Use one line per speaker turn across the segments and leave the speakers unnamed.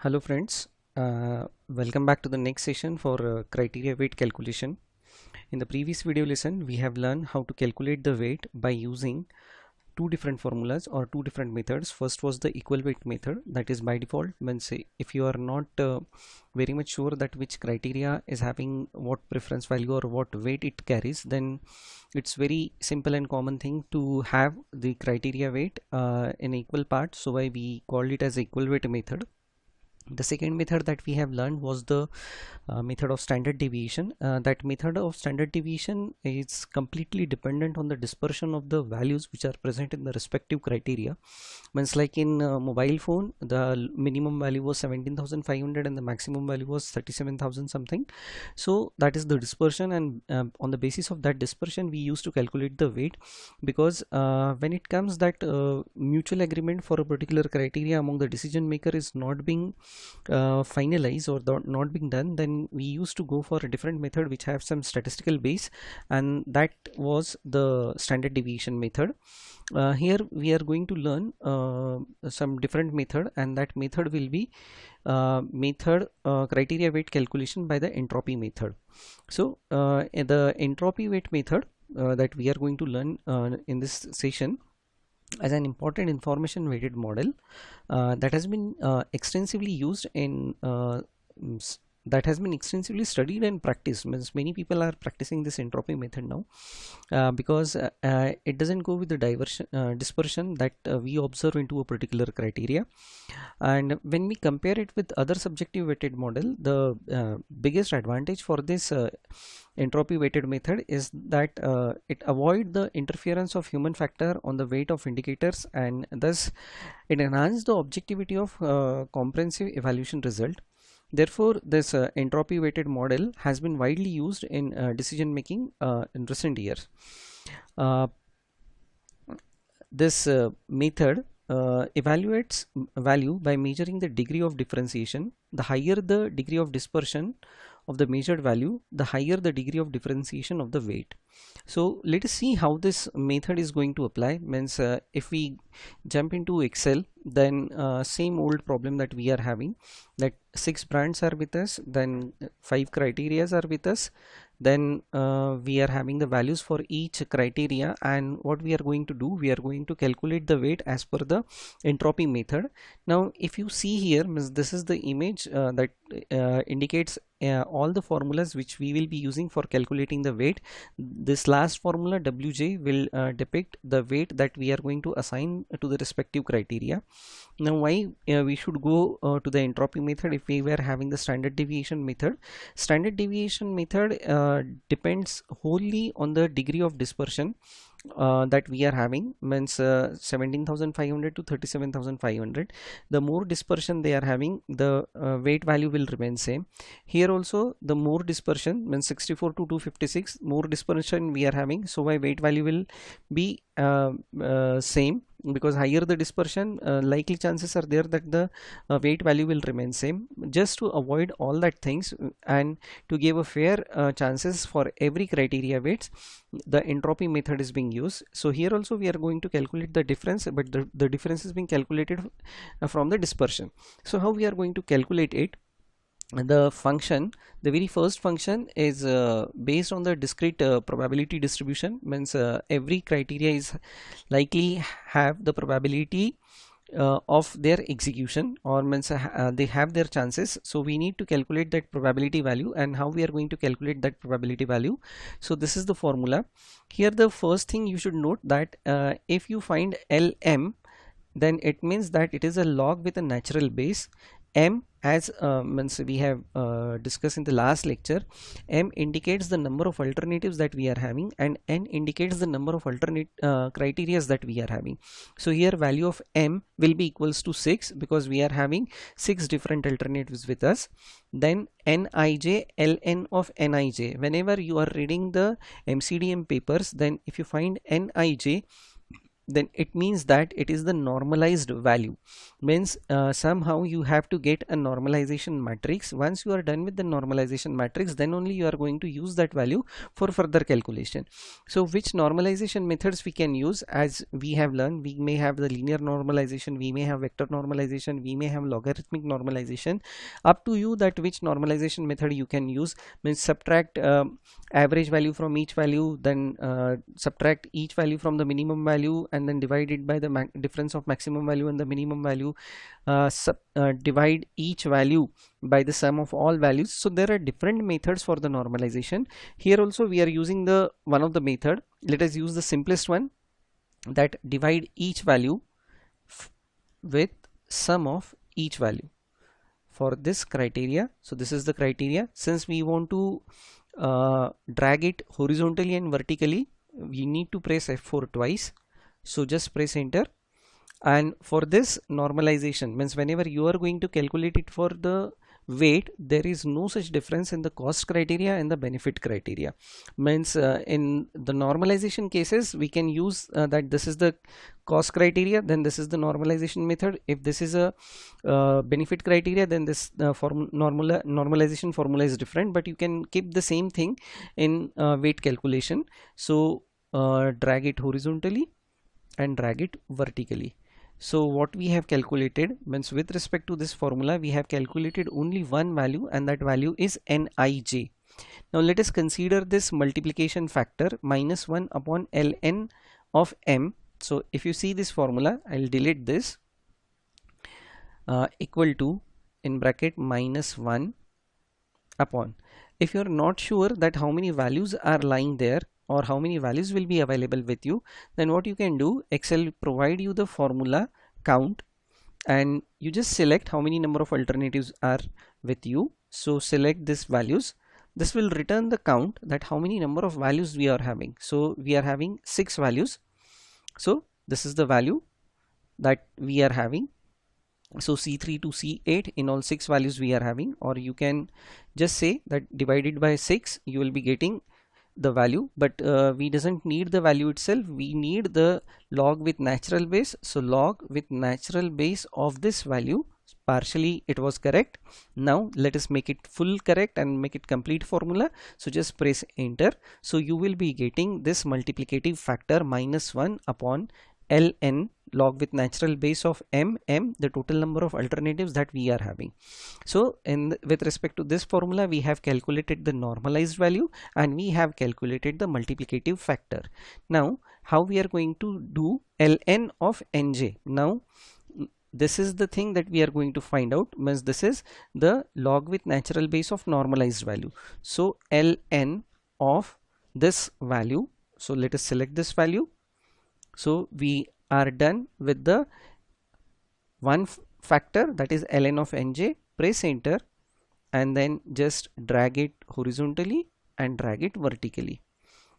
Hello friends, welcome back to the next session for criteria weight calculation. In the previous video lesson, we have learned how to calculate the weight by using two different formulas or two different methods. First was the equal weight method, that is by default. Means if you are not very much sure that which criteria is having what preference value or what weight it carries, then it's very simple and common thing to have the criteria weight in equal parts. So why we called it as equal weight method. The second method that we have learned was the method of standard deviation. That method of standard deviation is completely dependent on the dispersion of the values which are present in the respective criteria. Means like in mobile phone, the minimum value was 17,500 and the maximum value was 37,000 something. So that is the dispersion, and on the basis of that dispersion we used to calculate the weight, because when it comes that mutual agreement for a particular criteria among the decision maker is not being finalized or not being done, then we used to go for a different method which have some statistical base, and that was the standard deviation method. Here we are going to learn some different method, and that method will be criteria weight calculation by the entropy method. So the entropy weight method that we are going to learn in this session as an important information weighted model that has been extensively used in that has been extensively studied and practiced. Means many people are practicing this entropy method now because it doesn't go with the dispersion that we observe into a particular criteria. And when we compare it with other subjective weighted model, the biggest advantage for this entropy weighted method is that it avoid the interference of human factor on the weight of indicators, and thus it enhances the objectivity of comprehensive evaluation result. Therefore, this entropy weighted model has been widely used in decision making in recent years. This method evaluates value by measuring the degree of differentiation. The higher the degree of dispersion of the measured value, the higher the degree of differentiation of the weight. So let us see how this method is going to apply. Means if we jump into Excel, then same old problem that we are having, that 6 brands are with us, then 5 criterias are with us, then we are having the values for each criteria, and what we are going to do, we are going to calculate the weight as per the entropy method. Now if you see here, means this is the image that indicates all the formulas which we will be using for calculating the weight. This last formula Wj will depict the weight that we are going to assign to the respective criteria. Now why we should go to the entropy method if we were having the standard deviation method? Standard deviation method depends wholly on the degree of dispersion that we are having. Means 17,500 to 37,500. The more dispersion they are having, the weight value will remain same. Here also the more dispersion, means 64 to 256, more dispersion we are having, so my weight value will be same, because higher the dispersion, likely chances are there that the weight value will remain same. Just to avoid all that things and to give a fair chances for every criteria weights, the entropy method is being used. So here also we are going to calculate the difference, but the difference is being calculated from the dispersion. So how we are going to calculate it? The function, the very first function is based on the discrete probability distribution. Means every criteria is likely have the probability of their execution, or means they have their chances. So we need to calculate that probability value, and how we are going to calculate that probability value. So this is the formula. Here the first thing you should note that if you find Lm, then it means that it is a log with a natural base. M, as means we have discussed in the last lecture, M indicates the number of alternatives that we are having, and N indicates the number of alternate criteria that we are having. So here value of M will be equals to 6, because we are having 6 different alternatives with us. Then Nij, Ln of Nij. Whenever you are reading the MCDM papers, then if you find Nij, then it means that it is the normalized value. Means somehow you have to get a normalization matrix. Once you are done with the normalization matrix, then only you are going to use that value for further calculation. So which normalization methods we can use? As we have learned, we may have the linear normalization, we may have vector normalization, we may have logarithmic normalization. Up to you that which normalization method you can use. Means subtract average value from each value, then subtract each value from the minimum value, and then divide it by the difference of maximum value and the minimum value. Divide each value by the sum of all values. So there are different methods for the normalization. Here also we are using the one of the method. Let us use the simplest one, that divide each value with sum of each value for this criteria. So this is the criteria. Since we want to drag it horizontally and vertically, we need to press F4 twice. So just press enter. And for this normalization, means whenever you are going to calculate it for the weight, there is no such difference in the cost criteria and the benefit criteria. Means in the normalization cases, we can use that this is the cost criteria, then this is the normalization method. If this is a benefit criteria, then this normalization formula is different, but you can keep the same thing in weight calculation. So drag it horizontally and drag it vertically. So what we have calculated means, with respect to this formula, we have calculated only one value, and that value is Nij. Now let us consider this multiplication factor -1 upon ln of m. So if you see this formula, I'll delete this, equal to in bracket -1 upon. If you're not sure that how many values are lying there or how many values will be available with you, then what you can do, Excel will provide you the formula count, and you just select how many number of alternatives are with you. So select this values. This will return the count, that how many number of values we are having. So we are having 6 values. So this is the value that we are having. So C3 to C8, in all 6 values we are having, or you can just say that divided by 6 you will be getting the value, but we doesn't need the value itself, we need the log with natural base. So log with natural base of this value, partially it was correct. Now let us make it full correct and make it complete formula. So just press enter. So you will be getting this multiplicative factor -1 upon ln log with natural base of m, the total number of alternatives that we are having. So with respect to this formula, we have calculated the normalized value and we have calculated the multiplicative factor. Now how we are going to do ln of nj? Now this is the thing that we are going to find out. Means this is the log with natural base of normalized value. So ln of this value, so let us select this value. So we are done with the one factor, that is ln of nj. Press enter and then just drag it horizontally and drag it vertically.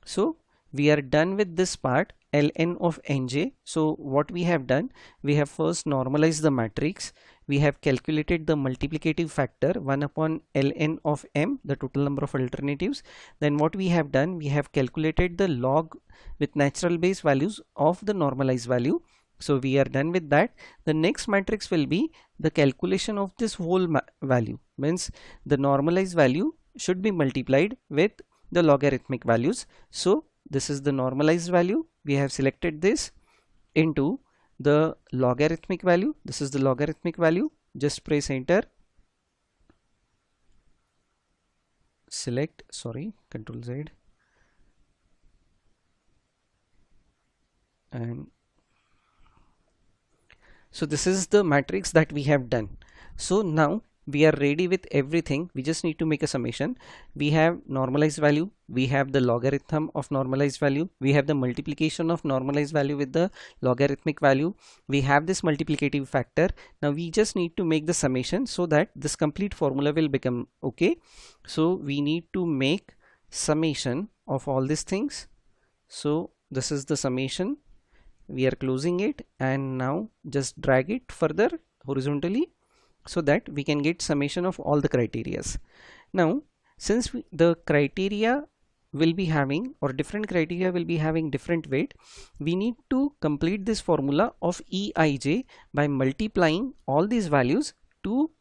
So we are done with this part, ln of nj. So what we have done, we have first normalized the matrix, we have calculated the multiplicative factor 1 upon ln of m, the total number of alternatives. Then what we have done, we have calculated the log with natural base values of the normalized value. So we are done with that. The next matrix will be the calculation of this whole value. Means the normalized value should be multiplied with the logarithmic values. So this is the normalized value, we have selected this into the logarithmic value. This is the logarithmic value. Just press enter, select, sorry, Control Z, and so this is the matrix that we have done. So now we are ready with everything. We just need to make a summation. We have normalized value, we have the logarithm of normalized value, we have the multiplication of normalized value with the logarithmic value, we have this multiplicative factor. Now we just need to make the summation so that this complete formula will become okay. So we need to make summation of all these things. So this is the summation. We are closing it and now just drag it further horizontally so that we can get summation of all the criterias. Now since the criteria will be having, or different criteria will be having different weight, we need to complete this formula of Eij by multiplying all these values to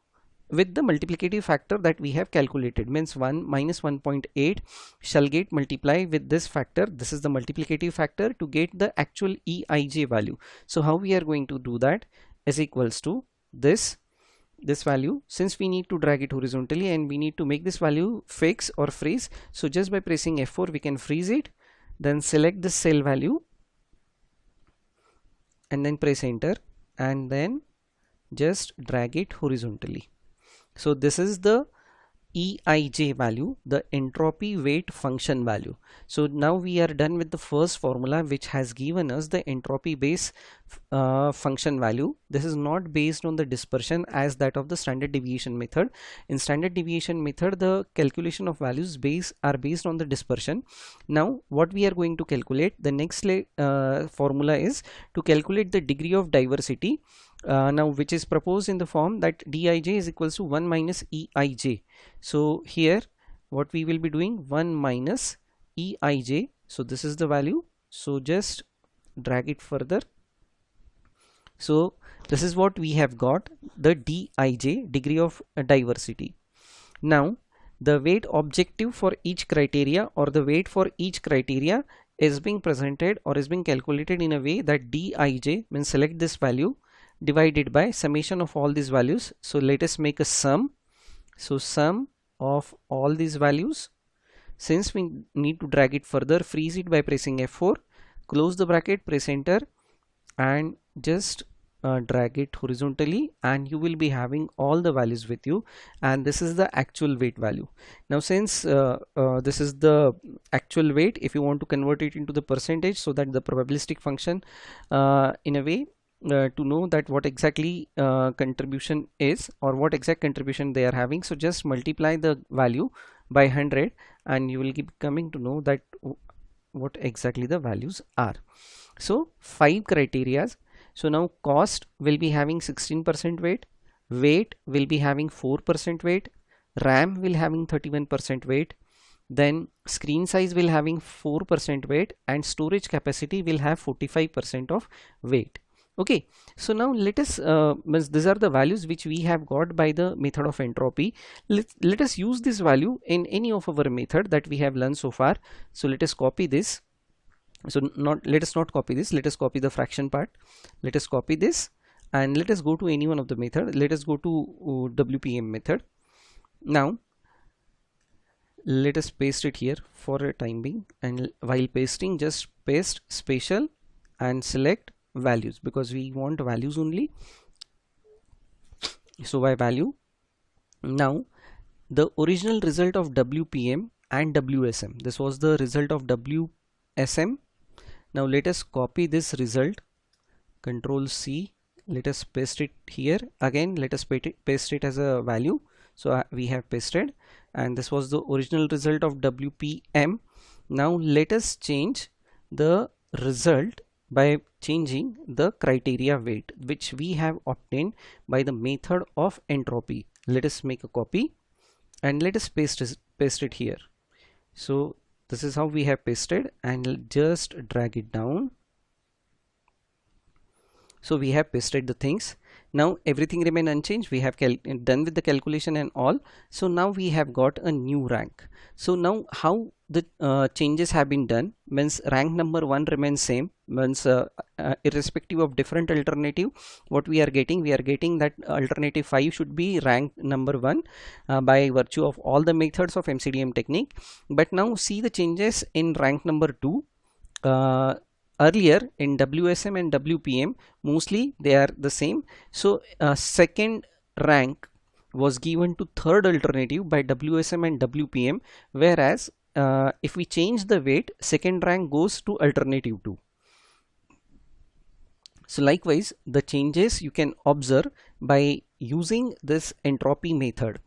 with the multiplicative factor that we have calculated. Means 1 minus 1.8 shall get multiplied with this factor. This is the multiplicative factor to get the actual Eij value. So how we are going to do that is equals to this value. Since we need to drag it horizontally and we need to make this value fix or freeze, so just by pressing F4 we can freeze it, then select the cell value and then press enter and then just drag it horizontally. So this is the Eij value, the entropy weight function value. So now we are done with the first formula, which has given us the entropy base function value. This is not based on the dispersion as that of the standard deviation method. In standard deviation method, the calculation of values are based on the dispersion. Now what we are going to calculate, the next formula is to calculate the degree of diversity, now which is proposed in the form that Dij is equals to 1 minus Eij. So here what we will be doing, 1 minus Eij, so this is the value, so just drag it further. So this is what we have got, the Dij, degree of diversity. Now the weight objective for each criteria, or the weight for each criteria, is being presented or is being calculated in a way that Dij means select this value divided by summation of all these values. So let us make a sum. So sum of all these values. Since we need to drag it further, freeze it by pressing F4, close the bracket, press enter and just drag it horizontally, and you will be having all the values with you, and this is the actual weight value. Now since this is the actual weight, if you want to convert it into the percentage, so that the probabilistic function in a way to know that what exactly contribution is, or what exact contribution they are having, so just multiply the value by 100 and you will keep coming to know that what exactly the values are. So 5 criteria. So now cost will be having 16% weight will be having 4% weight, RAM will having 31% weight, then screen size will having 4% weight, and storage capacity will have 45% of weight. Okay, so now let us these are the values which we have got by the method of entropy. Let us use this value in any of our method that we have learned so far. So let us copy this. So let us not copy this, let us copy the fraction part. Let us copy this and let us go to any one of the method. Let us go to WPM method. Now let us paste it here for a time being, and while pasting just paste special and select values, because we want values only. So by value, now the original result of WPM and WSM, this was the result of WSM. Now let us copy this result, Control C, let us paste it here. Again let us paste it as a value. So we have pasted, and this was the original result of WPM. Now let us change the result by changing the criteria weight which we have obtained by the method of entropy. Let us make a copy and let us paste it here. So this is how we have pasted, and just drag it down. So we have pasted the things. Now everything remain unchanged. We have done with the calculation and all. So now we have got a new rank. So now how the changes have been done means rank number 1 remains same, means irrespective of different alternative, what we are getting that alternative 5 should be rank number 1 by virtue of all the methods of MCDM technique. But now see the changes in rank number 2. Earlier in WSM and WPM mostly they are the same. So second rank was given to third alternative by WSM and WPM, whereas if we change the weight, second rank goes to alternative 2. So likewise the changes you can observe by using this entropy method.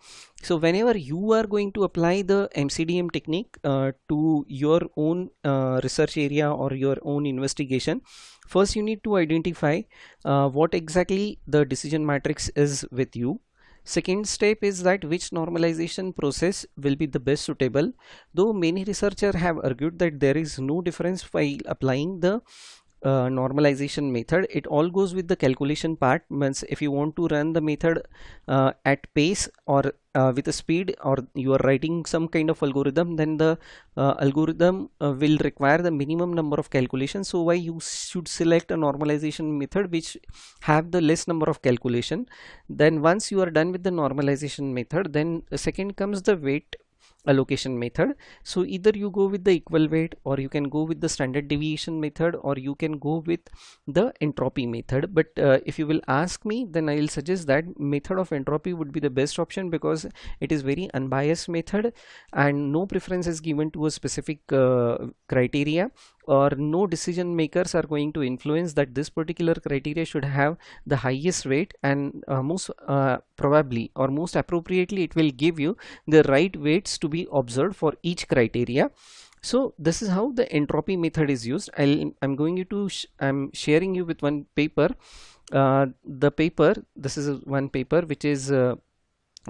So whenever you are going to apply the MCDM technique to your own research area or your own investigation, first you need to identify what exactly the decision matrix is with you. Second step is that which normalization process will be the best suitable. Though many researchers have argued that there is no difference while applying the normalization method, it all goes with the calculation part. Means if you want to run the method at pace or with a speed, or you are writing some kind of algorithm, then the algorithm will require the minimum number of calculations. So why you should select a normalization method which have the less number of calculation. Then once you are done with the normalization method, then second comes the weight allocation method. So either you go with the equal weight, or you can go with the standard deviation method, or you can go with the entropy method. But if you will ask me, then I will suggest that method of entropy would be the best option, because it is very unbiased method and no preference is given to a specific criteria, or no decision makers are going to influence that this particular criteria should have the highest weight, and most probably or most appropriately it will give you the right weights to be observed for each criteria. So this is how the entropy method is used. I'm going you to I'm sharing you with one paper. The paper, this is one paper which is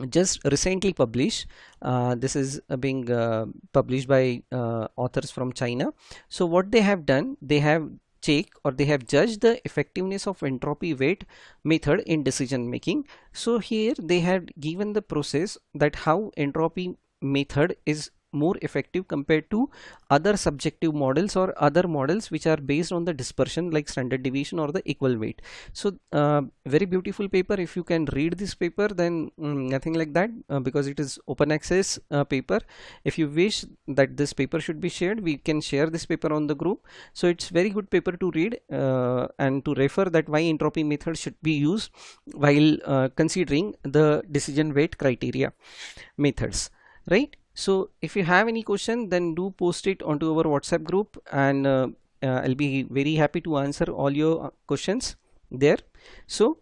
just recently published. This is being published by authors from China. So what they have done, they have checked, or they have judged the effectiveness of entropy weight method in decision making. So here they had given the process that how entropy method is more effective compared to other subjective models or other models which are based on the dispersion like standard deviation or the equal weight. So very beautiful paper. If you can read this paper, then nothing like that, because it is open access paper. If you wish that this paper should be shared, we can share this paper on the group. So it's very good paper to read and to refer that why entropy method should be used while considering the decision weight criteria methods, right? So if you have any question, then do post it onto our WhatsApp group, and I'll be very happy to answer all your questions there. So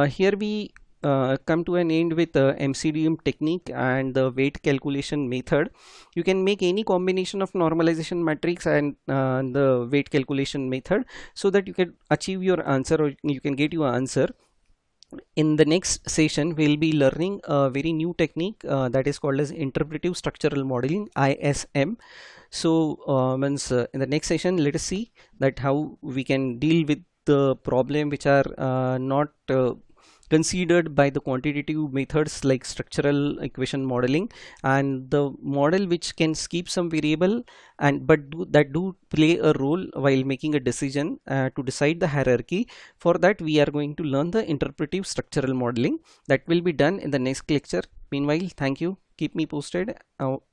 here we come to an end with MCDM technique and the weight calculation method. You can make any combination of normalization matrix and the weight calculation method, so that you can achieve your answer, or you can get your answer. In the next session, we'll be learning a very new technique that is called as interpretive structural modeling, ISM. So in the next session, let us see that how we can deal with the problem which are not considered by the quantitative methods like structural equation modeling, and the model which can skip some variable and but do play a role while making a decision to decide the hierarchy. For that, we are going to learn the interpretive structural modeling. That will be done in the next lecture. Meanwhile, thank you. Keep me posted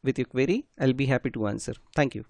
with your query. I'll be happy to answer. Thank you.